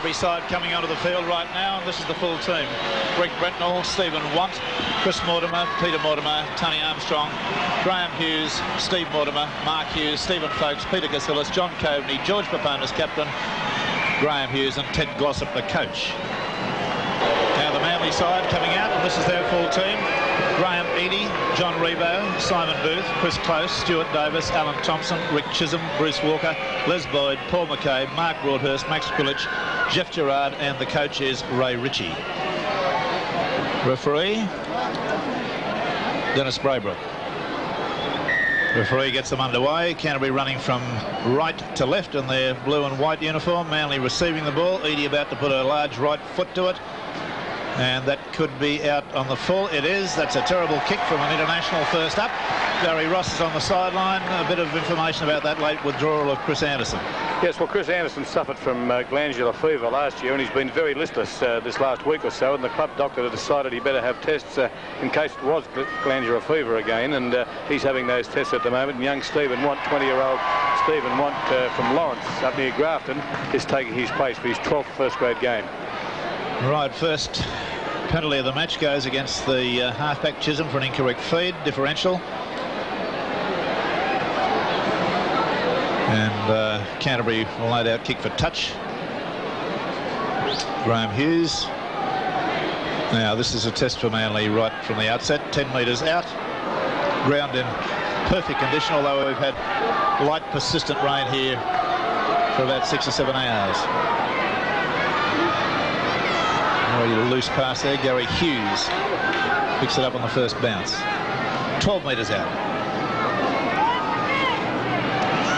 Canterbury side coming onto the field right now, and this is the full team. Greg Brentnall, Stephen Want, Chris Mortimer, Peter Mortimer, Tony Armstrong, Graham Hughes, Steve Mortimer, Mark Hughes, Stephen Folkes, Peter Casillas, John Coveney, George Paponis captain, Graham Hughes and Ted Glossop the coach. Now the Manly side coming out, and this is their full team. Graham Eadie, John Rebo, Simon Booth, Chris Close, Stuart Davis, Alan Thompson, Rick Chisholm, Bruce Walker, Les Boyd, Paul McCabe, Mark Broadhurst, Max Quillich, Jeff Gerard, and the coach is Ray Ritchie. Referee, Dennis Braybrook. Referee gets them underway. Canterbury running from right to left in their blue and white uniform. Manly receiving the ball. Eadie about to put a large right foot to it. And that could be out on the full. It is. That's a terrible kick from an international first up. Gary Ross is on the sideline. A bit of information about that late withdrawal of Chris Anderson. Yes, well, Chris Anderson suffered from glandular fever last year, and he's been very listless this last week or so, and the club doctor decided he better have tests in case it was glandular fever again, and he's having those tests at the moment. And young Stephen Want, 20-year-old Stephen Want from Lawrence up near Grafton, is taking his place for his 12th first-grade game. Right, first penalty of the match goes against the halfback Chisholm for an incorrect feed, differential. And Canterbury will no doubt kick for touch. Graham Hughes. Now this is a test for Manly right from the outset. 10 metres out. Ground in perfect condition, although we've had light persistent rain here for about 6 or 7 hours. Very loose pass there. Gary Hughes picks it up on the first bounce. 12 metres out.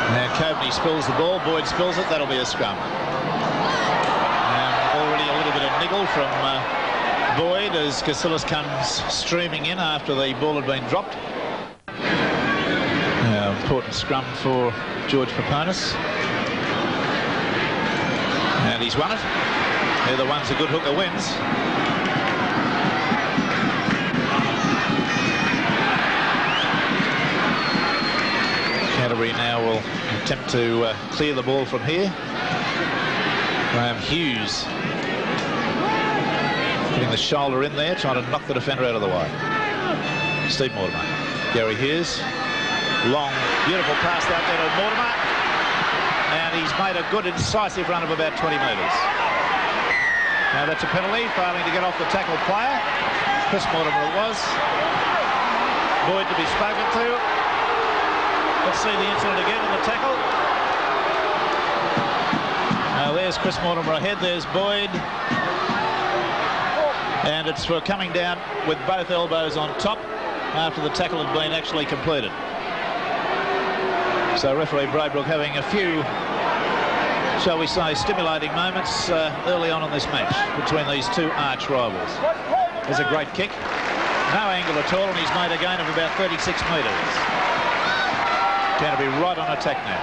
Now Coveney spills the ball. Boyd spills it. That'll be a scrum. Already a little bit of niggle from Boyd as Casillas comes streaming in after the ball had been dropped. Now, important scrum for George Paponis. And he's won it. They're the ones a good hooker wins. Canterbury now will attempt to clear the ball from here. Graham Hughes putting the shoulder in there, trying to knock the defender out of the way. Steve Mortimer. Gary Hughes. Long, beautiful pass out there to Mortimer. And he's made a good incisive run of about 20 metres. Now that's a penalty, failing to get off the tackle player. Chris Mortimer it was. Boyd to be spoken to. Let's see the incident again in the tackle. Now there's Chris Mortimer ahead, there's Boyd. And it's for coming down with both elbows on top after the tackle had been actually completed. So referee Braybrook having a few, shall we say, stimulating moments early on in this match between these two arch rivals. There's a great kick. No angle at all, and he's made a gain of about 36 metres. Canterbury right on attack now.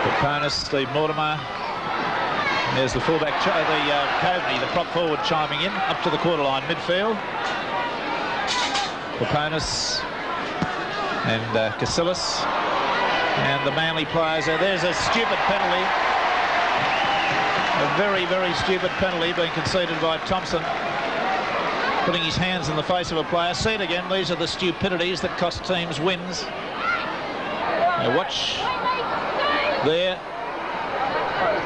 Paponis, Steve Mortimer. There's the fullback, Coveney, the prop forward chiming in, up to the quarter line midfield. Paponis and Casillas. And the Manly players are, there's a stupid penalty. A very, very stupid penalty being conceded by Thompson. Putting his hands in the face of a player. See it again, these are the stupidities that cost teams wins. Now watch there.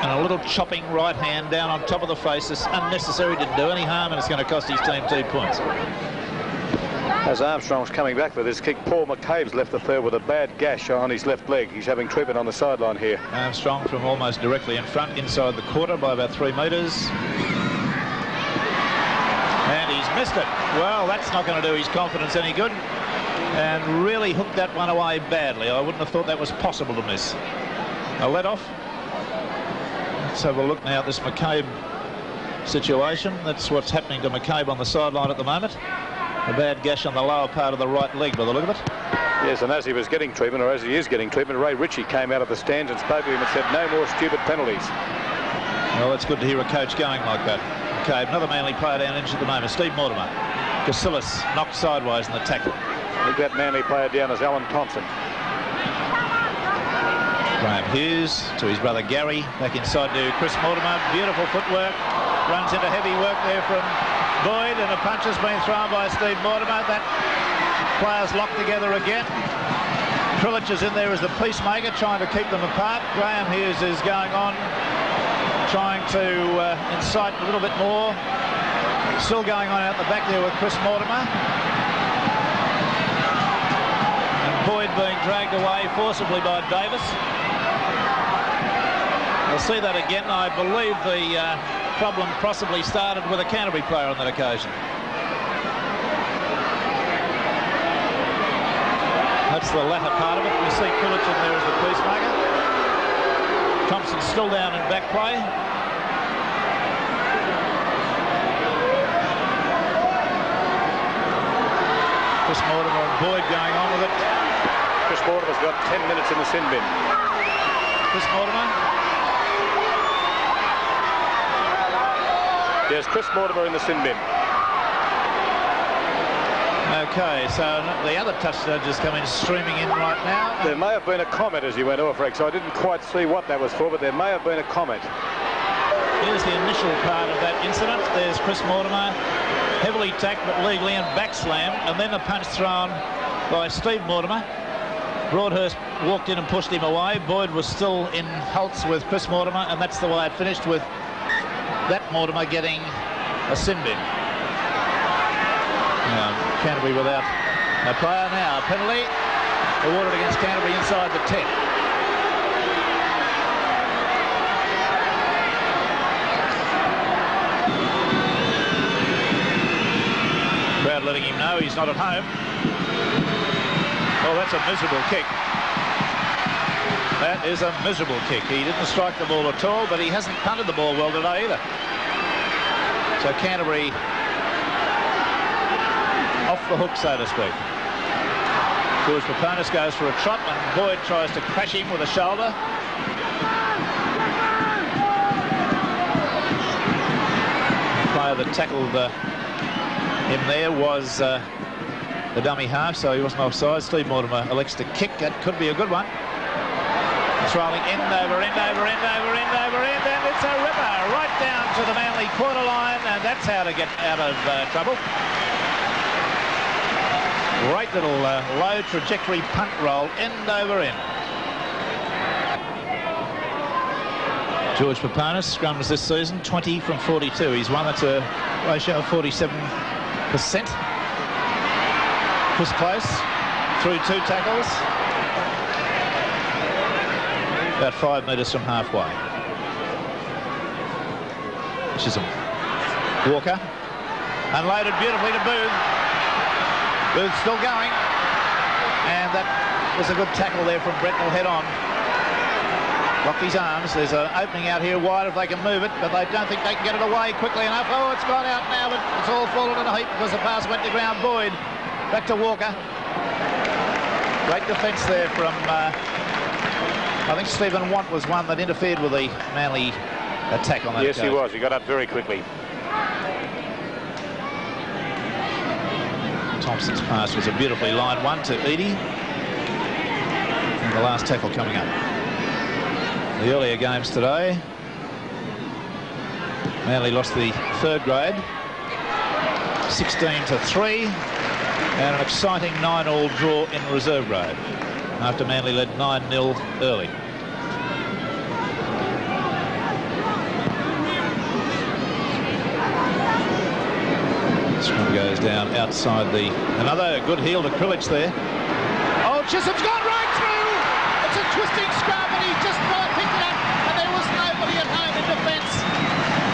And a little chopping right hand down on top of the face. It's unnecessary, didn't do any harm, and it's going to cost his team 2 points. As Armstrong's coming back for this kick, Paul McCabe's left the third with a bad gash on his left leg. He's having treatment on the sideline here. Armstrong from almost directly in front, inside the quarter by about 3 metres. And he's missed it. Well, that's not going to do his confidence any good. And really hooked that one away badly. I wouldn't have thought that was possible to miss. A let-off. Let's have a look now at this McCabe situation. That's what's happening to McCabe on the sideline at the moment. A bad gash on the lower part of the right leg by the look of it. Yes, and as he was getting treatment, or as he is getting treatment, Ray Ritchie came out of the stands and spoke to him and said, no more stupid penalties. Well, it's good to hear a coach going like that. Okay, another Manly player down injured at the moment, Steve Mortimer. Casillas knocked sideways in the tackle. I think that Manly player down is Alan Thompson. Graham Hughes to his brother Gary, back inside to Chris Mortimer. Beautiful footwork, runs into heavy work there from Boyd, and a punch has been thrown by Steve Mortimer. That players locked together again. Krilich is in there as the peacemaker, trying to keep them apart. Graham Hughes is going on, trying to incite a little bit more. Still going on out the back there with Chris Mortimer. And Boyd being dragged away forcibly by Davis. We'll see that again. I believe the problem possibly started with a Canterbury player on that occasion. That's the latter part of it. You see Krilich in there as the peacemaker. Thompson still down in back play. Chris Mortimer and Boyd going on with it. Chris Mortimer's got 10 minutes in the sin bin. Chris Mortimer. Yes, Chris Mortimer in the sin bin. Okay, so the other touch judges coming streaming in right now. There may have been a comment as he went off, Rex. I didn't quite see what that was for, but there may have been a comment. Here's the initial part of that incident. There's Chris Mortimer, heavily tacked but legally, and back slam, and then a punch thrown by Steve Mortimer. Broadhurst walked in and pushed him away. Boyd was still in halts with Chris Mortimer, and that's the way it finished, with that Mortimer getting a sin bin. Canterbury without a player now. A penalty awarded against Canterbury inside the 10. Crowd letting him know he's not at home. Oh, that's a miserable kick. That is a miserable kick. He didn't strike the ball at all, but he hasn't punted the ball well today either. So Canterbury off the hook, so to speak. George Paponis goes for a trot, and Boyd tries to crash him with a shoulder. The player that tackled him there was the dummy half, so he wasn't offside. Steve Mortimer elects to kick. That could be a good one. It's rolling end over end over end over end over end, and it's a ripper right down to the Manly quarter line, and that's how to get out of trouble. Great little low trajectory punt roll, end over end. George Paponis scrums this season 20 from 42. He's won. That's a ratio of 47%. Was close through 2 tackles. About 5 metres from halfway. Chisholm. Walker. Unloaded beautifully to Booth. Booth still going. And that was a good tackle there from Brentnell head on. Locked his arms. There's an opening out here wide if they can move it, but they don't think they can get it away quickly enough. Oh, it's gone out now, but it's all fallen in a heap because the pass went to ground. Boyd. Back to Walker. Great defence there from, I think Stephen Want was one that interfered with the Manly attack on that Yes, occasion. he was. He got up very quickly. Thompson's pass was a beautifully lined one to Eadie. And the last tackle coming up. The earlier games today, Manly lost the 3rd grade, 16-3. And an exciting 9-all draw in reserve grade after Manly led 9-0 early. Scrum goes down outside the... Another good heel to Krilich there. Oh, Chisholm's gone right through! It's a twisting scrum, and he just picked it up, and there was nobody at home in defence.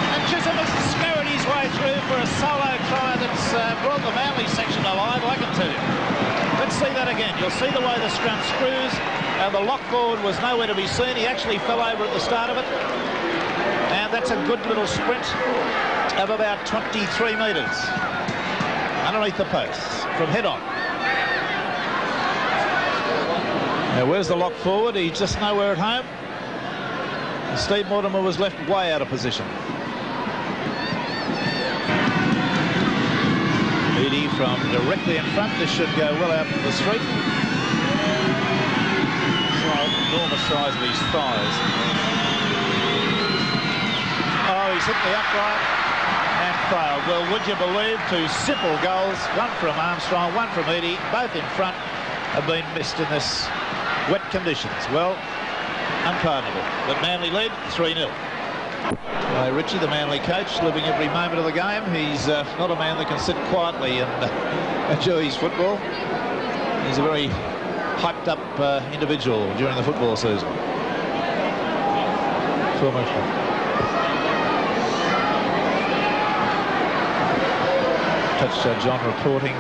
And Chisholm has scurried his way through for a solo try that's brought the Manly section alive, I can tell you. Let's see that again. You'll see the way the scrum screws. The lock forward was nowhere to be seen. He actually fell over at the start of it. And that's a good little sprint of about 23 metres. Underneath the posts, from head on. Now, where's the lock forward? He's just nowhere at home. And Steve Mortimer was left way out of position. Eadie from directly in front. This should go well out to the street. enormous size of his thighs. Oh, he's hit the upright and failed. Well, would you believe 2 simple goals, one from Armstrong, one from Eadie, both in front, have been missed in this wet conditions. Well, unpardonable. But Manly lead 3-0. Ritchie, the Manly coach, living every moment of the game. He's not a man that can sit quietly and enjoy his football. He's a very hyped up individual during the football season. Touch John reporting.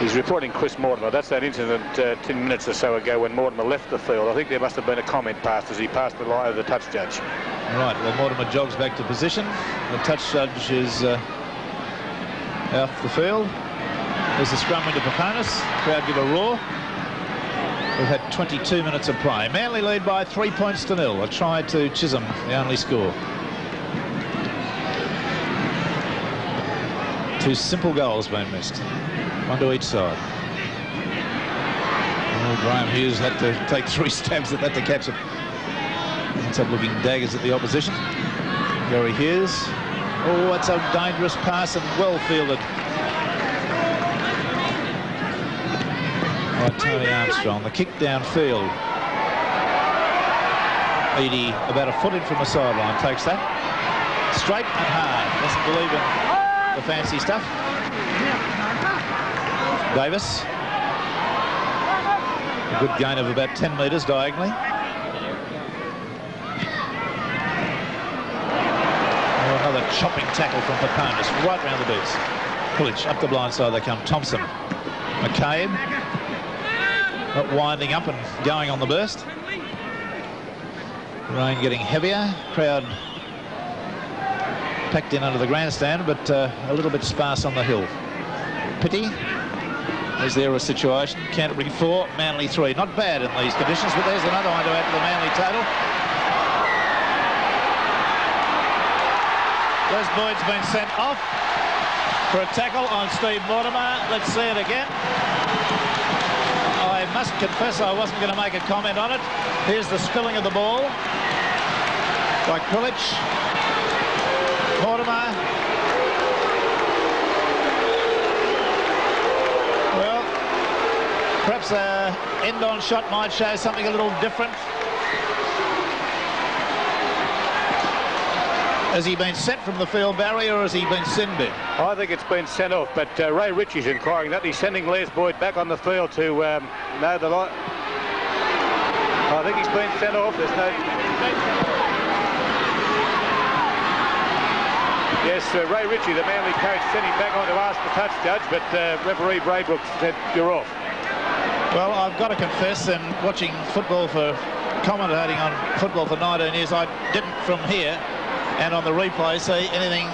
He's reporting Chris Mortimer. That's that incident 10 minutes or so ago when Mortimer left the field. I think there must have been a comment passed as he passed the line of the touch judge. Right, well, Mortimer jogs back to position. The touch judge is out the field. There's a scrum into Paponis. Crowd give a roar. We've had 22 minutes of play. Manly lead by 3 points to 0. A try to Chisholm, the only score. 2 simple goals been missed. 1 to each side. Oh, Graham Hughes had to take 3 stabs at that to catch it. Ends up looking daggers at the opposition. Gary Hughes. Oh, that's a dangerous pass and well fielded by Tony Armstrong. The kick downfield. Eadie about a foot in from the sideline takes that. Straight and hard. Doesn't believe in the fancy stuff. Davis. A good gain of about 10 metres diagonally. Oh, another chopping tackle from Paponis right round the boots. Pulich up the blind side they come. Thompson. McCabe. Not winding up and going on the burst. Rain getting heavier. Crowd packed in under the grandstand, but a little bit sparse on the hill. Pity. Is there a situation? Canterbury 4, Manly 3. Not bad in these conditions, but there's another one to add to the Manly total. Les Boyd's been sent off for a tackle on Steve Mortimer. Let's see it again. I must confess I wasn't going to make a comment on it. Here's the spilling of the ball by Pulich. Mortimer. Well, perhaps an end-on shot might show something a little different. Has he been sent from the field, Barry, or has he been sin bin? I think it's been sent off, but Ray Ritchie's inquiring that. He's sending Les Boyd back on the field to know the lot. I think he's been sent off. There's no... Yes, Ray Ritchie, the Manly coach, sent him back on to ask the touch judge, but referee BRAYBROOK said, you're off. Well, I've got to confess, and watching football commentating on football for 19 years, I didn't from here and on the replay see anything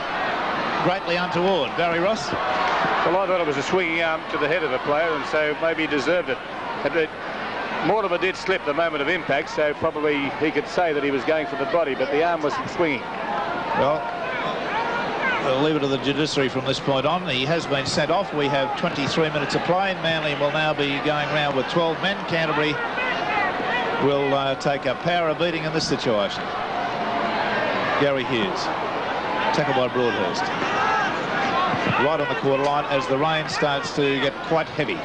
greatly untoward. Barry Ross? Well, I thought it was a swinging arm to the head of the player, and so maybe he deserved it. Mortimer did slip the moment of impact, so probably he could say that he was going for the body, but the arm wasn't swinging. Well, we'll leave it to the judiciary from this point on. He has been sent off. We have 23 minutes of play. Manly will now be going round with 12 men. Canterbury will take a power beating in this situation. Gary Hughes. Tackled by Broadhurst. Right on the quarter line as the rain starts to get quite heavy.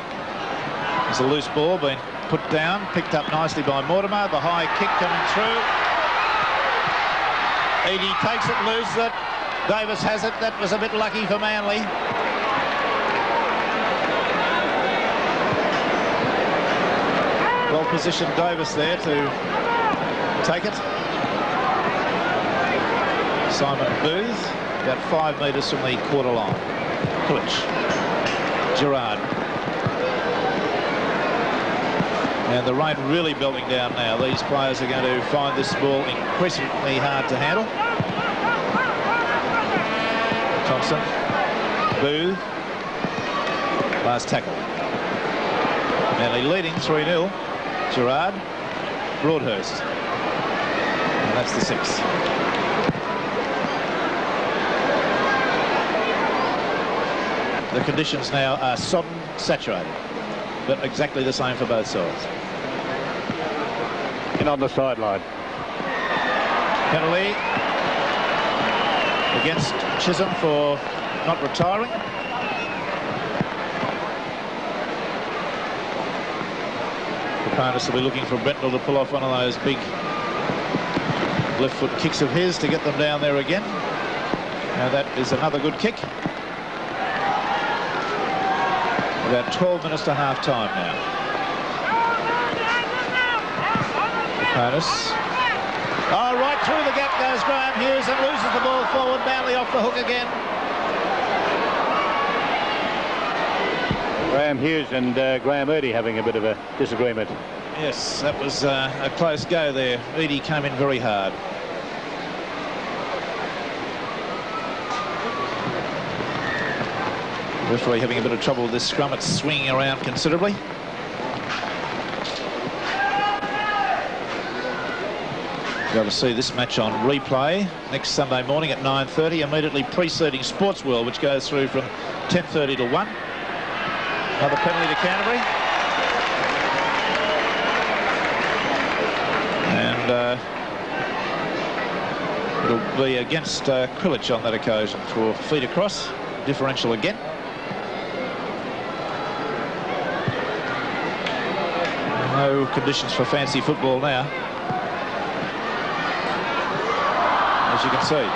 There's a loose ball being put down, picked up nicely by Mortimer. The high kick coming through. Eadie takes it, loses it. Davis has it. That was a bit lucky for Manly. Well positioned Davis there to take it. Simon Booth, about 5 metres from the quarter line. Pulich. Gerard. And the rain really belting down now. These players are going to find this ball increasingly hard to handle. Thompson. Booth. Last tackle. Manly leading 3-0. Gerard. Broadhurst. And that's the 6. The conditions now are sodden, saturated, but exactly the same for both sides. And on the sideline. Penalty against Chisholm for not retiring. Opponents will be looking for Brentnell to pull off one of those big left foot kicks of his to get them down there again. Now that is another good kick. About 12 minutes to half time now. Opponents. Oh, right through the gap goes Graham Hughes and loses the ball forward. Manly off the hook again. Graham Hughes and Graham Eadie having a bit of a disagreement. Yes, that was a close go there. Eadie came in very hard. Referee having a bit of trouble with this scrum. It's swinging around considerably. Go to see this match on replay next Sunday morning at 9:30, immediately preceding Sports World, which goes through from 10:30 to 1. Another penalty to Canterbury. And it'll be against Krilich on that occasion for feet across. Differential again. No conditions for fancy football now, as you can see.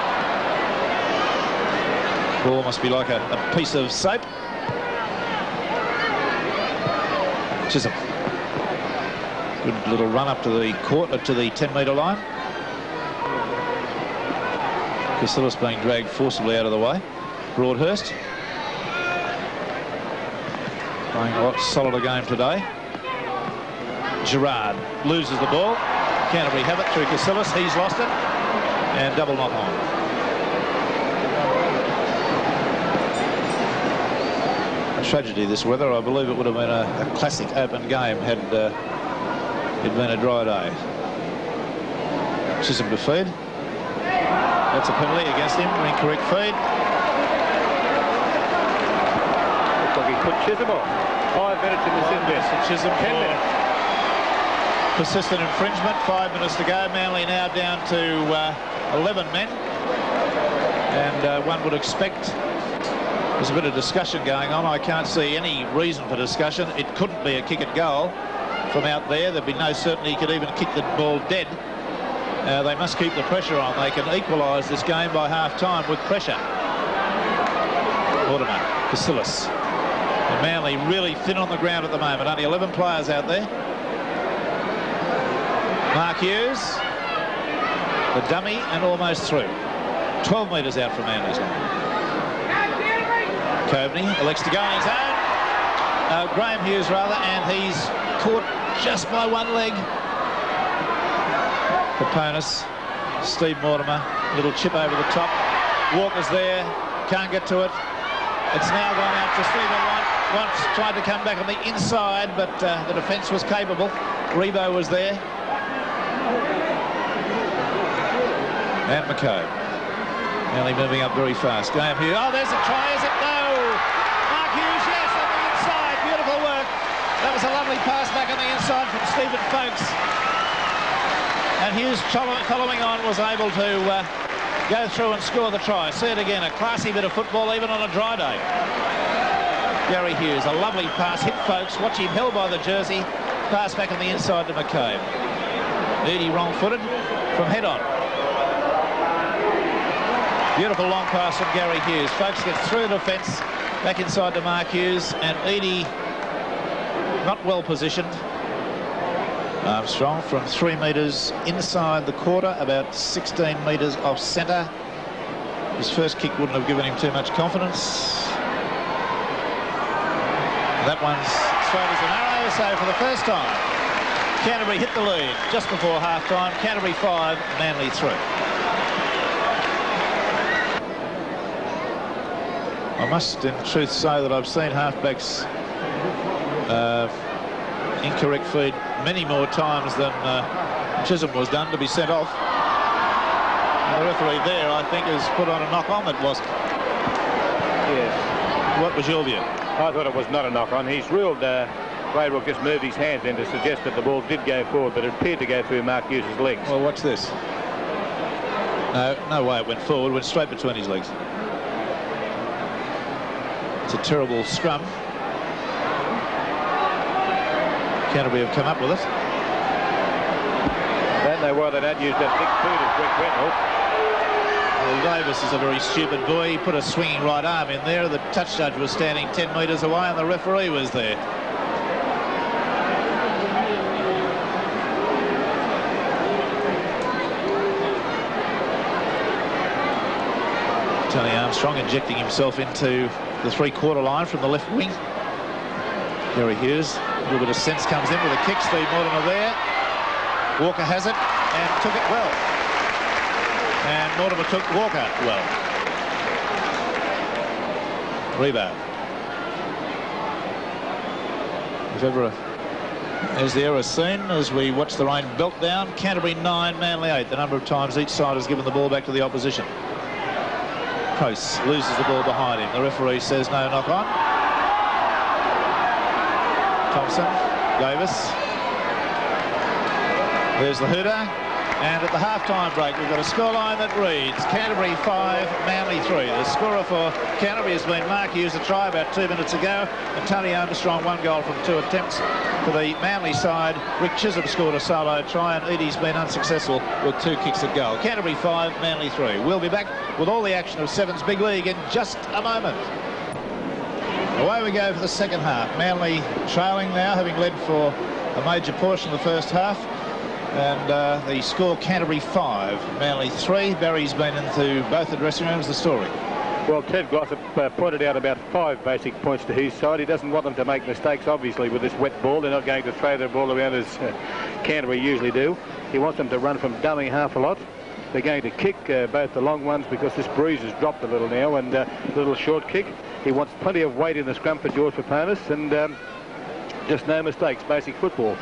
Ball must be like a piece of soap. Chisholm. Good little run up to the court, to the 10-metre line. Casillas being dragged forcibly out of the way. Broadhurst. Playing a lot solider game today. Gerard loses the ball. Canterbury have it through Casillas. He's lost it. And double knock on. A tragedy this weather. I believe it would have been a classic open game had it been a dry day. Chisholm to feed. That's a penalty against him. Incorrect feed. Looks like he put Chisholm off. 5 minutes in the sin bin. Chisholm 10 minutes. Persistent infringement. 5 minutes to go. Manly now down to 11 men. And one would expect there's a bit of discussion going on. I can't see any reason for discussion. It couldn't be a kick at goal from out there. There'd be no certainty he could even kick the ball dead. They must keep the pressure on. They can equalise this game by half-time with pressure. Mortimer, Casillas. And Manly really thin on the ground at the moment. Only 11 players out there. Mark Hughes, the dummy, and almost through. 12 metres out from Manly's line. Coveney elects to go on his own. Graham Hughes, rather, and he's caught just by one leg. Opponents, Steve Mortimer, little chip over the top. Walker's there, can't get to it. It's now gone out to Stephen Once tried to come back on the inside, but the defence was capable. Rebo was there. And McCabe. Nearly moving up very fast. Graham Hughes. Oh, there's a try, is it? No! Mark Hughes, yes, on the inside. Beautiful work. That was a lovely pass back on the inside from Stephen Folkes. And Hughes, following on, was able to go through and score the try. See it again, a classy bit of football, even on a dry day. Gary Hughes, a lovely pass, hit Folkes. Watch him held by the jersey. Pass back on the inside to McCabe. Eadie wrong-footed from head on. Beautiful long pass from Gary Hughes. Folkes gets through the defence, back inside to Mark Hughes, and Eadie not well positioned. Armstrong from 3 metres inside the quarter, about 16 metres off centre. His first kick wouldn't have given him too much confidence. That one's straight as an arrow, so for the first time, Canterbury hit the lead just before half-time. Canterbury 5, Manly 3. I must in truth say that I've seen halfbacks incorrect feed many more times than Chisholm was done to be sent off. And the referee there, I think, has put on a knock-on that wasn't. Yes. What was your view? I thought it was not a knock-on. He's ruled Braybrook just moved his hands in to suggest that the ball did go forward, but it appeared to go through Mark Hughes' legs. Well, watch this. No way it went forward, went straight between his legs. It's a terrible scrum. Canterbury have come up with it. I don't know why they don't use that big boot of Greg Brentnell. Well, Davis is a very stupid boy. He put a swinging right arm in there. The touch judge was standing 10 metres away and the referee was there. Tony Armstrong injecting himself into the three-quarter line from the left wing. Gary Hughes, a little bit of sense comes in with a kick. Steve Mortimer there. Walker has it and took it well. And Mortimer took Walker well. Rebound. If ever as the error seen as we watch the rain belt down, Canterbury 9, Manly 8. The number of times each side has given the ball back to the opposition. Post loses the ball behind him. The referee says no knock on. Thompson, Davis. There's the hooter. And at the half-time break, we've got a scoreline that reads Canterbury 5, Manly 3. The scorer for Canterbury has been Mark Hughes, a try about 2 minutes ago, and Tony Armstrong, 1 goal from 2 attempts. For the Manly side, Rick Chisholm scored a solo try, and Edie's been unsuccessful with 2 kicks at goal. Canterbury 5, Manly 3. We'll be back with all the action of Sevens Big League in just a moment. Away we go for the second half. Manly trailing now, having led for a major portion of the first half. And the score, Canterbury 5, Manly 3. Barry's been into both the dressing rooms. The story. Well, Ted Glossop pointed out about 5 basic points to his side. He doesn't want them to make mistakes, obviously, with this wet ball. They're not going to throw the ball around as Canterbury usually do. He wants them to run from dummy half a lot. They're going to kick both the long ones because this breeze has dropped a little now, and a little short kick. He wants plenty of weight in the scrum for George Papanis, and just no mistakes, basic football.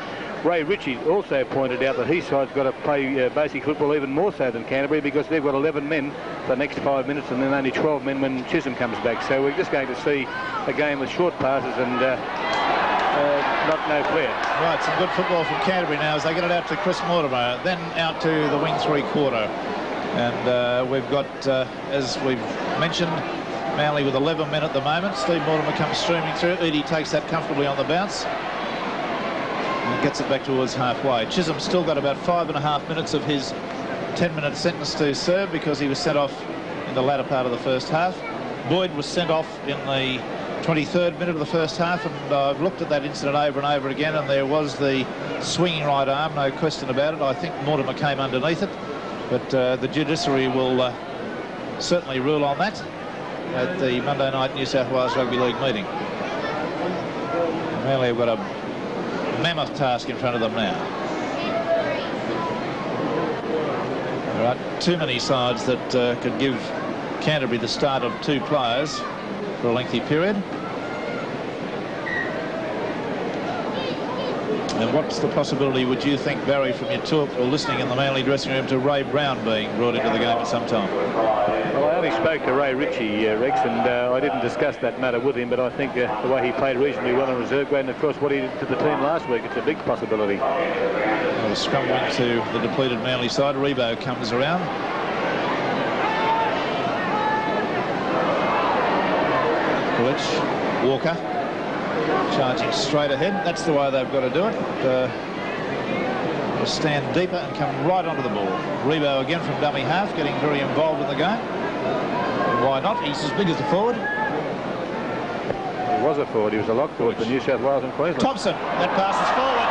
Ray Ritchie also pointed out that his side's got to play basic football even more so than Canterbury because they've got 11 men for the next 5 minutes and then only 12 men when Chisholm comes back. So we're just going to see a game with short passes and no flair. Right, some good football from Canterbury now as they get it out to Chris Mortimer, then out to the wing three-quarter. And we've got, as we've mentioned, Manly with 11 men at the moment. Steve Mortimer comes streaming through. Edie takes that comfortably on the bounce. And gets it back towards halfway. Chisholm's still got about 5.5 minutes of his 10-minute sentence to serve because he was sent off in the latter part of the first half. Boyd was sent off in the 23rd minute of the first half, and I've looked at that incident over and over again, and there was the swinging right arm, no question about it. I think Mortimer came underneath it, but the judiciary will certainly rule on that at the Monday night New South Wales Rugby League meeting. Manly have got a mammoth task in front of them now. There are too many sides that could give Canterbury the start of 2 players for a lengthy period. And what's the possibility, would you think, Barry, from your talk or listening in the Manly dressing room, to Ray Brown being brought into the game at some time? Well, I only spoke to Ray Ritchie, Rex, and I didn't discuss that matter with him, but I think the way he played reasonably well in reserve grade, and of course what he did to the team last week, it's a big possibility. Well, scrum went to the depleted Manly side. Rebo comes around. Glitch, Walker, charging straight ahead. That's the way they've got to do it. Stand deeper and come right onto the ball. Rebo again from dummy half, getting very involved in the game. And why not? He's as big as the forward. He was a forward. He was a lock forward for New South Wales and Queensland. Thompson, that pass is forward.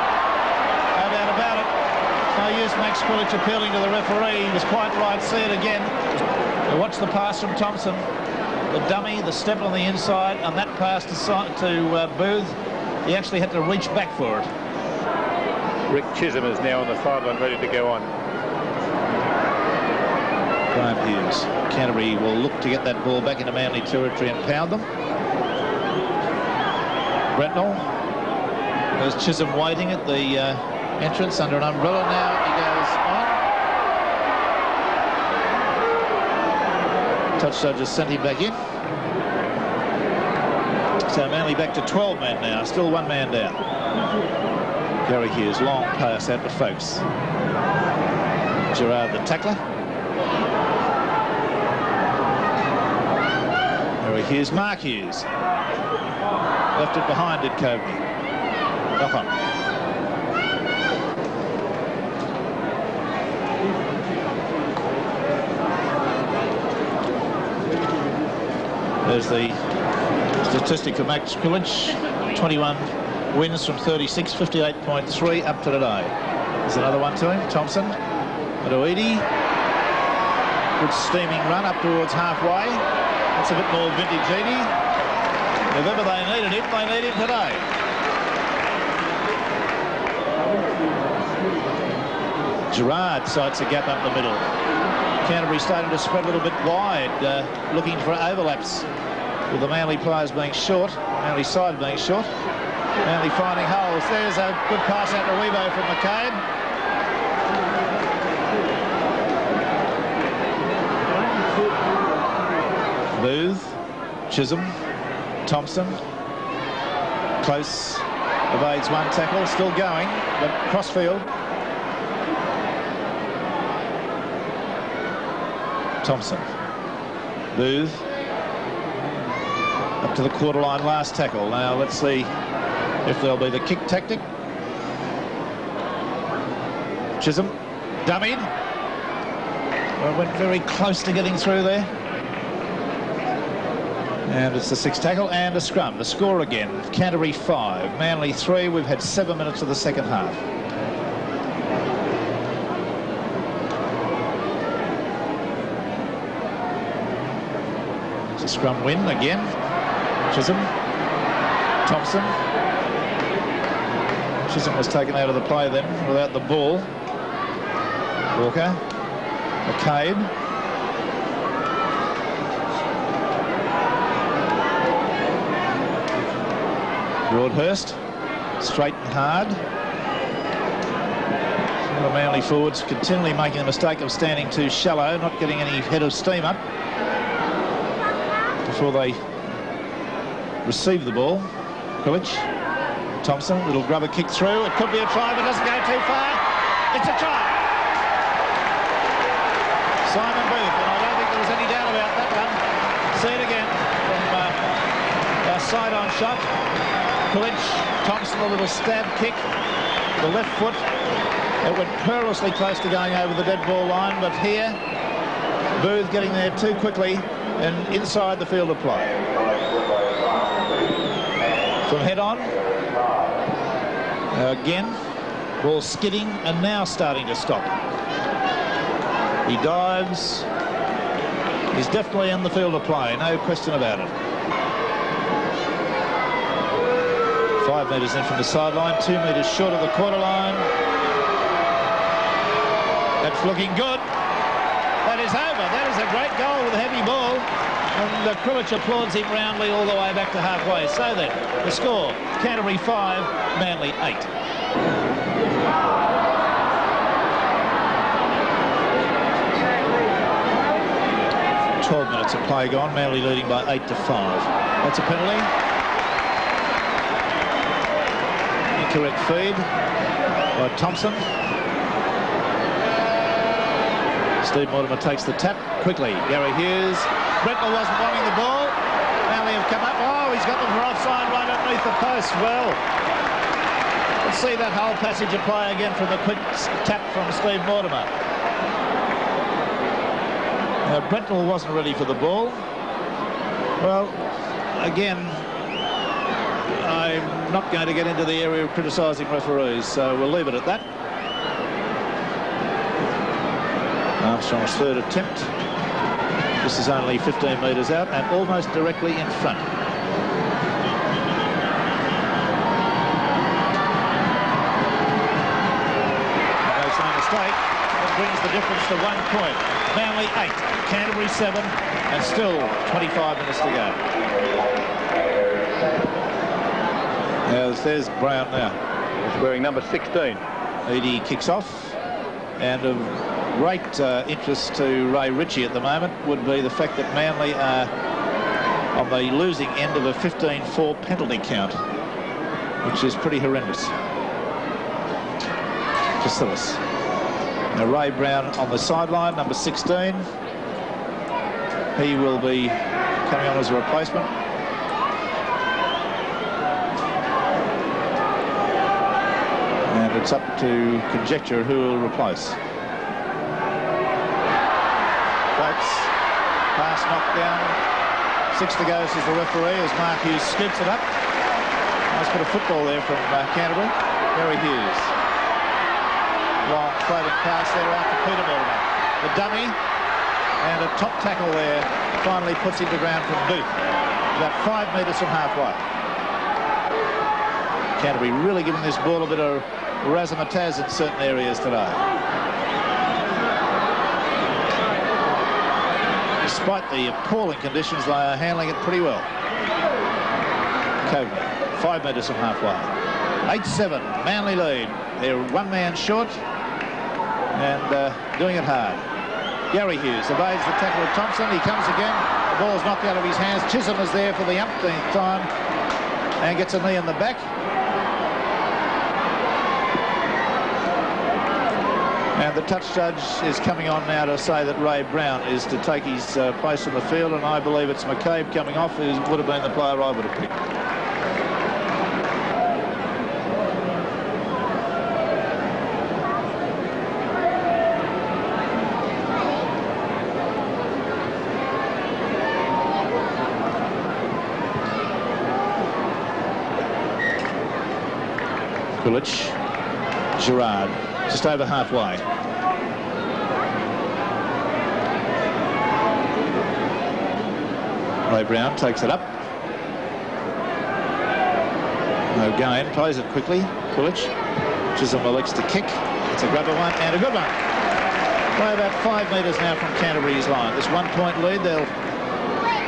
No doubt about it. No use Max Quillich appealing to the referee. He was quite right. See it again. Now watch the pass from Thompson. The dummy, the step on the inside, and that pass to Booth. He actually had to reach back for it. Rick Chisholm is now on the sideline ready to go on. Graham Hughes. Canterbury will look to get that ball back into Manly territory and pound them. Brentnell. There's Chisholm waiting at the entrance under an umbrella. Now he goes on. Touch judges sent him back in. So Manly back to 12 men now. Still 1 man down. Gary Hughes, long pass out to Folks. Gerard the tackler. Gary Hughes, Mark Hughes. Left it behind it, Coveney. Knock on. There's the statistic for Max Krillage. 21 wins from 36, 58.3 up to today. There's another one to him. Thompson. Adoidi. Good steaming run up towards halfway. That's a bit more vintage-y. If ever they needed him, they need him today. Gerard sights a gap up the middle. Canterbury starting to spread a little bit wide, looking for overlaps with the Manly players being short, Manly side being short. Manly finding holes. There's a good pass out to Weibo from McCabe. Booth, Chisholm, Thompson. Close, evades one tackle, still going, but crossfield. Thompson. Booth. Up to the quarter line, last tackle. Now let's see if there'll be the kick tactic. Chisholm, dummied. Well, went very close to getting through there. And it's the sixth tackle and a scrum. The score again, Canterbury 5, Manly 3. We've had 7 minutes of the second half. It's a scrum win again. Chisholm, Thompson. Chisholm was taken out of the play then without the ball. Walker, McCabe. Broadhurst, straight and hard. The Manly forwards continually making the mistake of standing too shallow, not getting any head of steam up before they receive the ball. Krillage, Thompson, little grubber kick through. It could be a try, but doesn't go too far. It's a try. Simon Booth, and I don't think there was any doubt about that one. See it again from our side-on shot. Krillage, Thompson, a little stab kick. The left foot. It went perilously close to going over the dead ball line, but here, Booth getting there too quickly and inside the field of play. From head on. Again, ball skidding and now starting to stop. He dives. He's definitely in the field of play, no question about it. 5 metres in from the sideline, 2 metres short of the quarter line. That's looking good. That is over. That is a great goal with a heavy ball. And Krillage applauds him roundly all the way back to halfway. So then, the score, Canterbury 5, Manly 8. "12 minutes of play gone, Manly leading by 8-5. That's a penalty. Incorrect feed by Thompson. Steve Mortimer takes the tap quickly. Gary Hughes. Brentler wasn't wanting the ball. Manly have come up. Oh, he's got them for offside right underneath the post. Well, let's see that whole passage of play again from the quick tap from Steve Mortimer. Now, Brentler wasn't ready for the ball. Well, again, I'm not going to get into the area of criticising referees, so we'll leave it at that. Armstrong's third attempt. This is only 15 metres out and almost directly in front. There's no mistake. That brings the difference to 1 point. Manly 8, Canterbury 7, and still 25 minutes to go. Now, there's Brown now. He's wearing number 16. Edie kicks off, and of great interest to Ray Ritchie at the moment would be the fact that Manly are on the losing end of a 15-4 penalty count. which is pretty horrendous. Bacillus. Now Ray Brown on the sideline, number 16. He will be coming on as a replacement. And it's up to conjecture who will replace. Bates, pass knocked down. 6 to go, says the referee, as Mark Hughes scoops it up. Nice bit of football there from Canterbury. Gary Hughes. Long floating pass there out to Peter Belmore. The dummy and a top tackle there finally puts him to ground from Booth. About 5 metres from halfway. Canterbury really giving this ball a bit of razzmatazz in certain areas today. Despite the appalling conditions, they are handling it pretty well. Coveney, 5 metres from halfway. 8-7, Manly lead. They're 1 man short and doing it hard. Gary Hughes evades the tackle of Thompson. He comes again. The ball's knocked out of his hands. Chisholm is there for the umpteenth time and gets a knee in the back. And the touch judge is coming on now to say that Ray Brown is to take his place in the field, and I believe it's McCabe coming off, who would have been the player I would have picked. Kulich, Gerard, just over halfway. Ray Brown takes it up. No gain, plays it quickly. Kulich, Chisholm elects to kick. It's a grubber one and a good one. By about 5 metres now from Canterbury's line. This 1 point lead they'll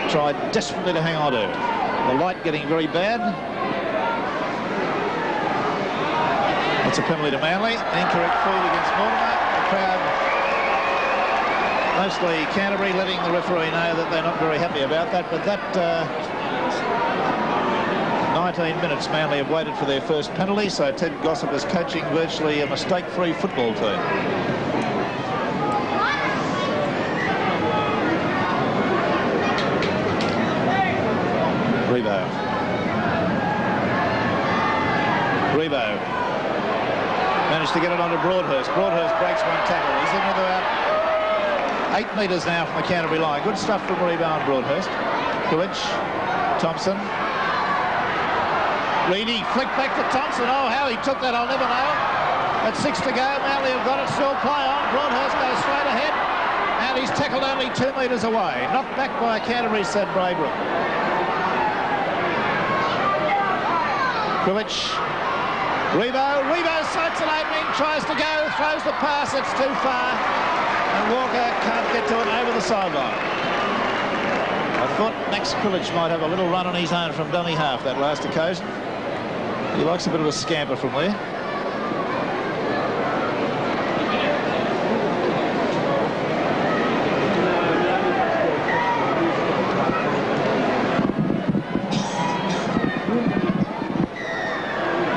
try desperately to hang on to. The light getting very bad. It's a penalty to Manly. Incorrect field against Mortimer. The crowd, mostly Canterbury, letting the referee know that they're not very happy about that. But that 19 minutes, Manly have waited for their first penalty. So Ted Gossip is coaching virtually a mistake-free football team. Rebo. Managed to get it onto Broadhurst. Broadhurst breaks one tackle. He's in with about 8 metres now from the Canterbury line. Good stuff from Rebo and Broadhurst. Kulich, Thompson. Reedy flicked back to Thompson. Oh, how he took that, I'll never know. At 6 to go, Manly have got it. Still play on. Broadhurst goes straight ahead. And he's tackled only 2 metres away. Knocked back by Canterbury, said Braybrook. Kulich. Rebo sights an opening, tries to go, throws the pass, it's too far, and Walker can't get to it over the sideline. I thought Max Kulich might have a little run on his own from dummy half that last occasion. He likes a bit of a scamper from there.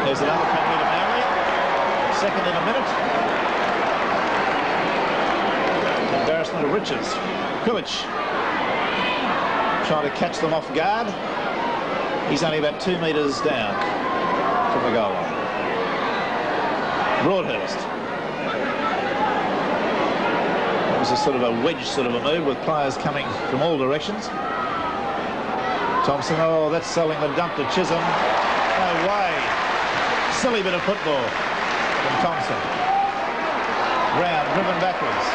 There's another penalty to Manly. Second in a minute. Embarrassment of riches. Kulich trying to catch them off guard. He's only about 2 metres down from the goal line. Broadhurst. It was a sort of a wedge sort of a move with players coming from all directions. Thompson, oh, that's selling the dump to Chisholm. No way. Silly bit of football from Thompson. Brown driven backwards.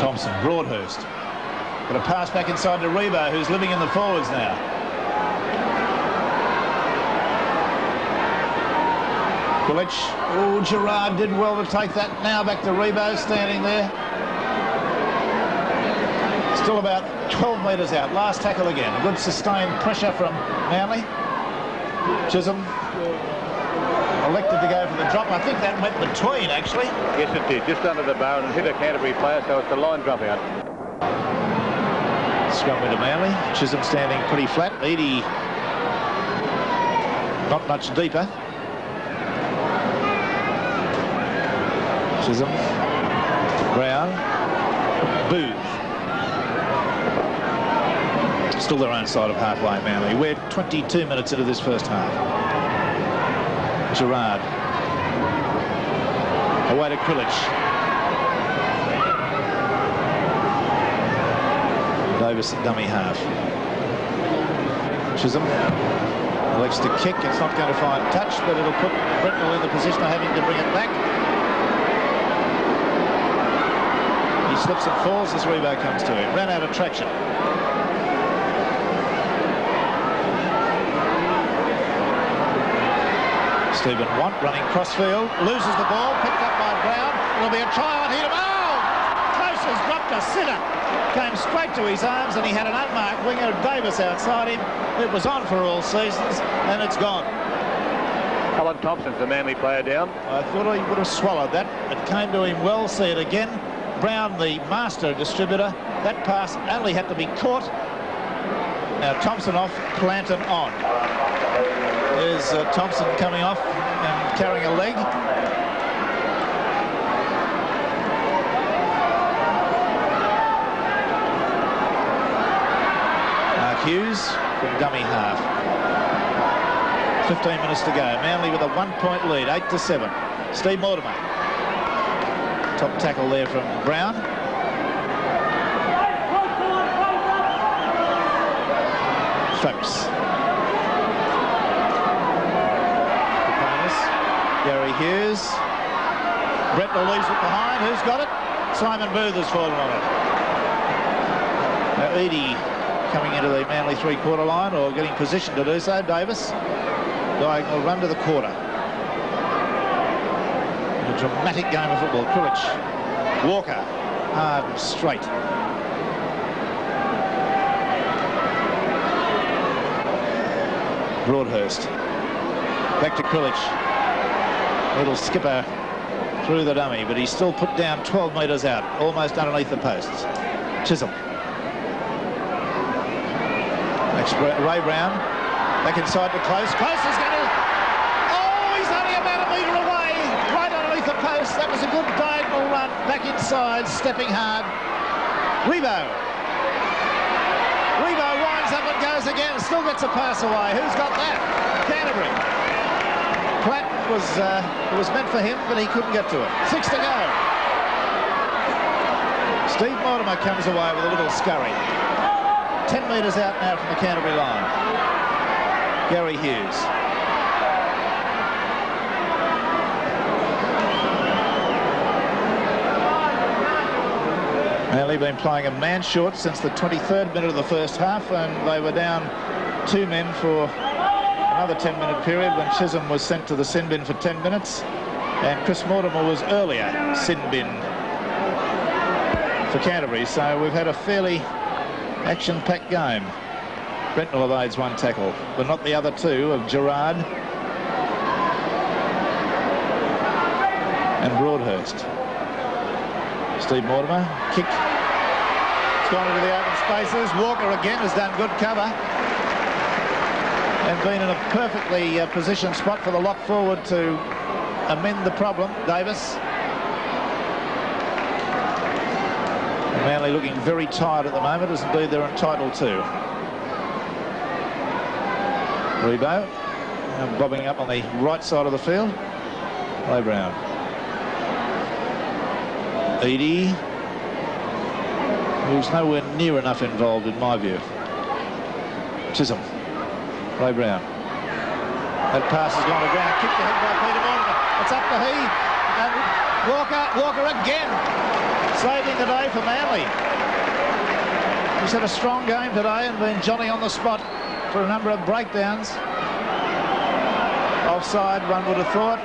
Thompson, Broadhurst. Got a pass back inside to Rebo, who's living in the forwards now. Kulich. Oh, Gerard did well to take that. Now back to Rebo, standing there. Still about 12 metres out. Last tackle again. A good sustained pressure from Manly. Chisholm elected to go for the drop. I think that went between, actually. Yes, it did. Just under the bar and hit a Canterbury player, so it's a line drop out. Scrum into Manly. Chisholm standing pretty flat. Eadie not much deeper. Chisholm. Brown. Booth. Still their own side of halfway, Manly. We're 22 minutes into this first half. Gerard. Away to Krilich. Davis at dummy half. Chisholm elects to kick. It's not going to find touch, but it'll put Brentnell in the position of having to bring it back. He slips and falls as Rebo comes to him. Ran out of traction. Stephen Want running crossfield, loses the ball, picked up by Brown. There'll be a try on him. Oh! Close has dropped a sitter. Came straight to his arms, and he had an unmarked winger, Davis, outside him. It was on for all seasons, and it's gone. Alan Thompson's the Manly player down. I thought he would have swallowed that. It came to him well. See it again. Brown, the master distributor. That pass only had to be caught. Now Thompson off, Clanton on. There's Thompson coming off and carrying a leg. Hughes from dummy half. 15 minutes to go. Manly with a 1-point lead, 8-7. Steve Mortimer. Top tackle there from Brown. Phipps. Gary Hughes. Brentnell leaves it behind. Who's got it? Simon Booth has fallen on it. Now Eadie coming into the Manly three-quarter line, or getting position to do so. Davis. Diagonal run to the quarter. A dramatic game of football. Krilich. Walker. Hard and straight. Broadhurst. Back to Krilich. Little skipper through the dummy, but he's still put down 12 metres out, almost underneath the posts. Chisholm. Next, Ray Brown. Back inside to Close. Close is going to... Oh, he's only about a metre away, right underneath the post. That was a good diagonal run. Back inside, stepping hard. Rebo. Rebo winds up and goes again. Still gets a pass away. Who's got that? Canterbury. Platt it was meant for him, but he couldn't get to it. 6 to go. Steve Mortimer comes away with a little scurry. 10 metres out now from the Canterbury line. Gary Hughes. Manly been playing a man short since the 23rd minute of the first half, and they were down 2 men for another 10-minute period when Chisholm was sent to the sin bin for 10 minutes, and Chris Mortimer was earlier sin bin for Canterbury. So we've had a fairly action-packed game. Brentnell evades one tackle, but not the other two of Gerard and Broadhurst. Steve Mortimer, kick. It's gone into the open spaces. Walker again has done good cover and been in a perfectly positioned spot for the lock forward to amend the problem. Davis. Manly looking very tired at the moment, as indeed they're entitled to. Rebo bobbing up on the right side of the field. Ray Brown. Eadie, who's nowhere near enough involved in my view. Chisholm. Ray Brown. That pass has gone to ground. Kicked ahead by Peter Mortimer. It's up to he. And Walker again. Saving the day for Manly. He's had a strong game today and been Johnny on the spot for a number of breakdowns. Offside, one would have thought.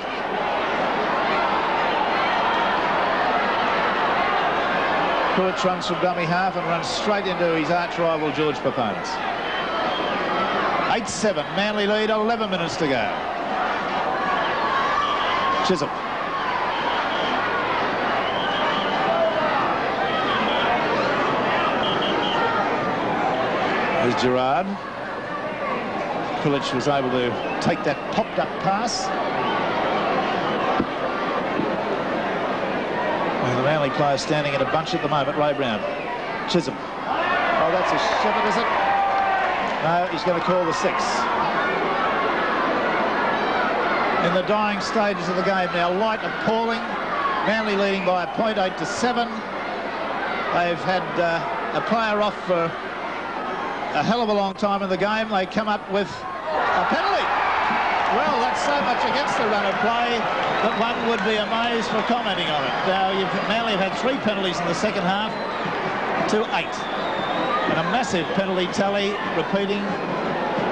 Krilich runs from dummy half and runs straight into his arch rival George Paponis. 8-7, Manly lead, 11 minutes to go. Chisholm. There's Gerard. Pillage was able to take that popped-up pass. Well, the Manly players standing in a bunch at the moment. Ray Brown. Chisholm. Oh, that's a shiver, is it? No, he's going to call the 6. In the dying stages of the game now, light appalling. Manly leading by a point, 8-7. They've had a player off for a hell of a long time in the game. They come up with a penalty. Well, that's so much against the run of play that one would be amazed for commenting on it. Now, Manly have had 3 penalties in the second half to 8. And a massive penalty tally, repeating,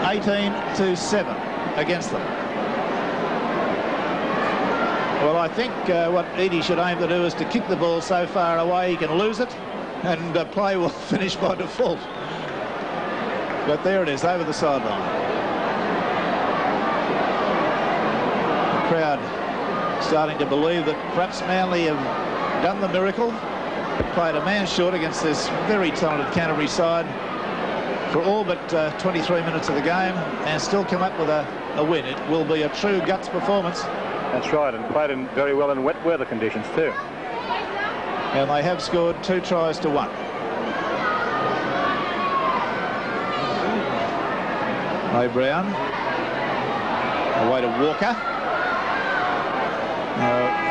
18-7 against them. Well, I think what Edie should aim to do is to kick the ball so far away he can lose it, and play will finish by default. But there it is, over the sideline. The crowd starting to believe that perhaps Manly have done the miracle. Played a man short against this very talented Canterbury side for all but 23 minutes of the game, and still come up with a win. It will be a true guts performance. That's right, and played in very well in wet weather conditions too. And they have scored 2 tries to 1. Ray Brown. Away to Walker.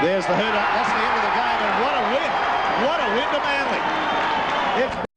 There's the hooter. That's the end of the game, and what a win. What a win to Manly. It's